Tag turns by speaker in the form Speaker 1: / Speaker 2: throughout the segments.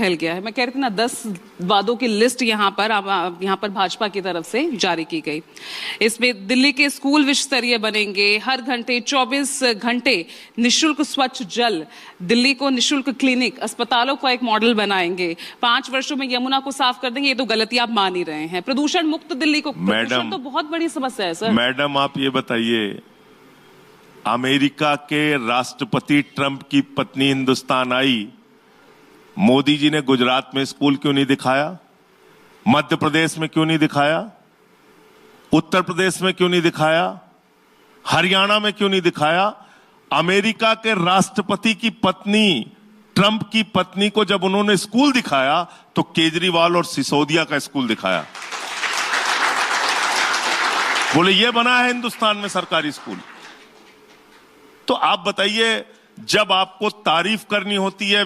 Speaker 1: फैल गया है। मैं कह रही थी ना 10 वादों की लिस्ट यहाँ पर भाजपा की तरफ से जारी की गई। इसमें दिल्ली के स्कूल विश्व स्तरीय बनेंगे, हर घंटे 24 घंटे निशुल्क स्वच्छ जल, दिल्ली को निशुल्क क्लिनिक, अस्पतालों का एक मॉडल बनाएंगे, 5 वर्षों में यमुना को साफ कर देंगे। ये तो गलती आप मान ही रहे हैं। प्रदूषण मुक्त दिल्ली को, प्रदूषण तो बहुत बड़ी समस्या है सर।
Speaker 2: मैडम आप ये बताइए, अमेरिका के राष्ट्रपति ट्रंप की पत्नी हिंदुस्तान आई, मोदी जी ने गुजरात में स्कूल क्यों नहीं दिखाया? मध्य प्रदेश में क्यों नहीं दिखाया? उत्तर प्रदेश में क्यों नहीं दिखाया? हरियाणा में क्यों नहीं दिखाया? अमेरिका के राष्ट्रपति की पत्नी, ट्रंप की पत्नी को जब उन्होंने स्कूल दिखाया तो केजरीवाल और सिसोदिया का स्कूल दिखाया। बोले ये बना है हिंदुस्तान में सरकारी स्कूल। तो आप बताइए, जब आपको तारीफ करनी होती है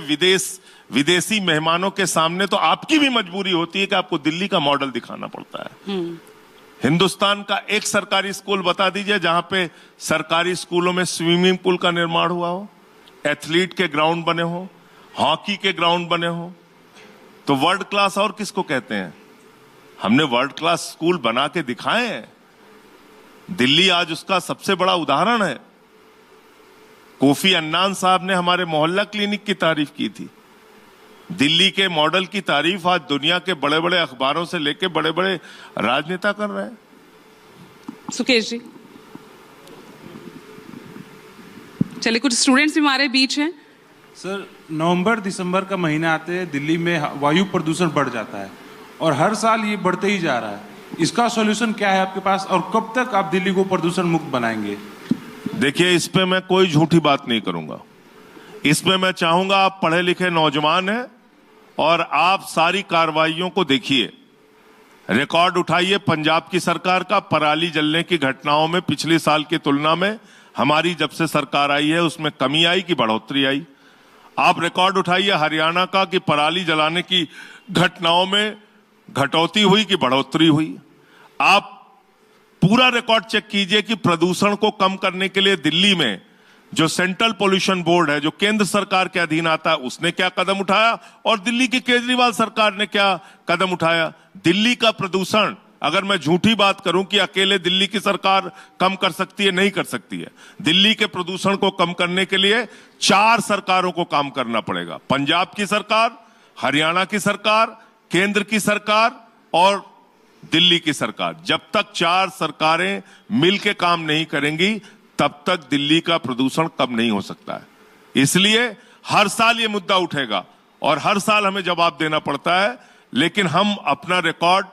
Speaker 2: विदेशी मेहमानों के सामने, तो आपकी भी मजबूरी होती है कि आपको दिल्ली का मॉडल दिखाना पड़ता है। हिंदुस्तान का एक सरकारी स्कूल बता दीजिए जहां पे सरकारी स्कूलों में स्विमिंग पूल का निर्माण हुआ हो, एथलीट के ग्राउंड बने हो, हॉकी के ग्राउंड बने हो। तो वर्ल्ड क्लास और किसको कहते हैं? हमने वर्ल्ड क्लास स्कूल बना के दिखाए हैं। दिल्ली आज उसका सबसे बड़ा उदाहरण है। कोफी अन्नान साहब ने हमारे मोहल्ला क्लिनिक की तारीफ की थी। दिल्ली के मॉडल की तारीफ आज दुनिया के बड़े बड़े अखबारों से लेकर बड़े बड़े राजनेता कर रहे हैं।
Speaker 1: सुकेश जी, चलिए कुछ स्टूडेंट्स भी हमारे बीच हैं।
Speaker 3: सर, नवंबर दिसंबर का महीना आते दिल्ली में वायु प्रदूषण बढ़ जाता है और हर साल ये बढ़ते ही जा रहा है। इसका सॉल्यूशन क्या है आपके पास और कब तक आप दिल्ली को प्रदूषण मुक्त बनाएंगे?
Speaker 2: देखिए, इस पे मैं कोई झूठी बात नहीं करूंगा। इसमें मैं चाहूंगा, आप पढ़े लिखे नौजवान हैं और आप सारी कार्रवाइयों को देखिए, रिकॉर्ड उठाइए। पंजाब की सरकार का पराली जलने की घटनाओं में पिछले साल की तुलना में हमारी जब से सरकार आई है उसमें कमी आई कि बढ़ोतरी आई। आप रिकॉर्ड उठाइए हरियाणा का कि पराली जलाने की घटनाओं में घटौती हुई कि बढ़ोतरी हुई। आप पूरा रिकॉर्ड चेक कीजिए कि प्रदूषण को कम करने के लिए दिल्ली में जो सेंट्रल पोल्यूशन बोर्ड है, जो केंद्र सरकार के अधीन आता है, उसने क्या कदम उठाया और दिल्ली की केजरीवाल सरकार ने क्या कदम उठाया। दिल्ली का प्रदूषण, अगर मैं झूठी बात करूं कि अकेले दिल्ली की सरकार कम कर सकती है, नहीं कर सकती है। दिल्ली के प्रदूषण को कम करने के लिए 4 सरकारों को काम करना पड़ेगा। पंजाब की सरकार, हरियाणा की सरकार, केंद्र की सरकार और दिल्ली की सरकार। जब तक 4 सरकारें मिलकर काम नहीं करेंगी तब तक दिल्ली का प्रदूषण कम नहीं हो सकता है। इसलिए हर साल ये मुद्दा उठेगा और हर साल हमें जवाब देना पड़ता है। लेकिन हम अपना रिकॉर्ड,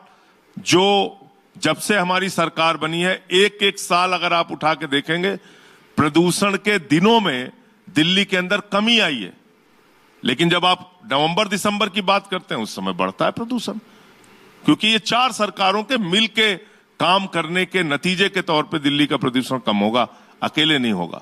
Speaker 2: जो जब से हमारी सरकार बनी है, एक साल अगर आप उठा के देखेंगे, प्रदूषण के दिनों में दिल्ली के अंदर कमी आई है। लेकिन जब आप नवंबर दिसंबर की बात करते हैं उस समय बढ़ता है प्रदूषण, क्योंकि ये 4 सरकारों के मिलके काम करने के नतीजे के तौर पे दिल्ली का प्रदूषण कम होगा, अकेले नहीं होगा।